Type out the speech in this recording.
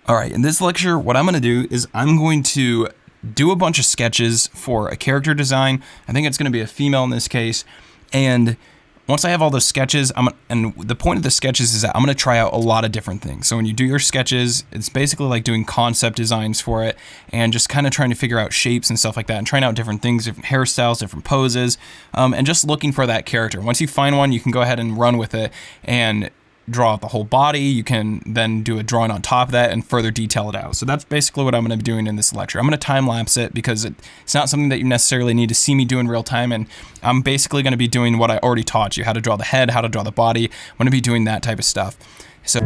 All right, in this lecture, what I'm going to do is I'm going to do a bunch of sketches for a character design. I think it's going to be a female in this case. And once I have all those sketches, and the point of the sketches is that I'm going to try out a lot of different things. So when you do your sketches, it's basically like doing concept designs for it and just kind of trying to figure out shapes and stuff like that and trying out different things, different hairstyles, different poses, and just looking for that character. Once you find one, you can go ahead and run with it and draw out the whole body. You can then do a drawing on top of that and further detail it out. So that's basically what I'm going to be doing in this lecture. I'm going to time lapse it because it's not something that you necessarily need to see me do in real time. And I'm basically going to be doing what I already taught you, how to draw the head, how to draw the body. I'm going to be doing that type of stuff. So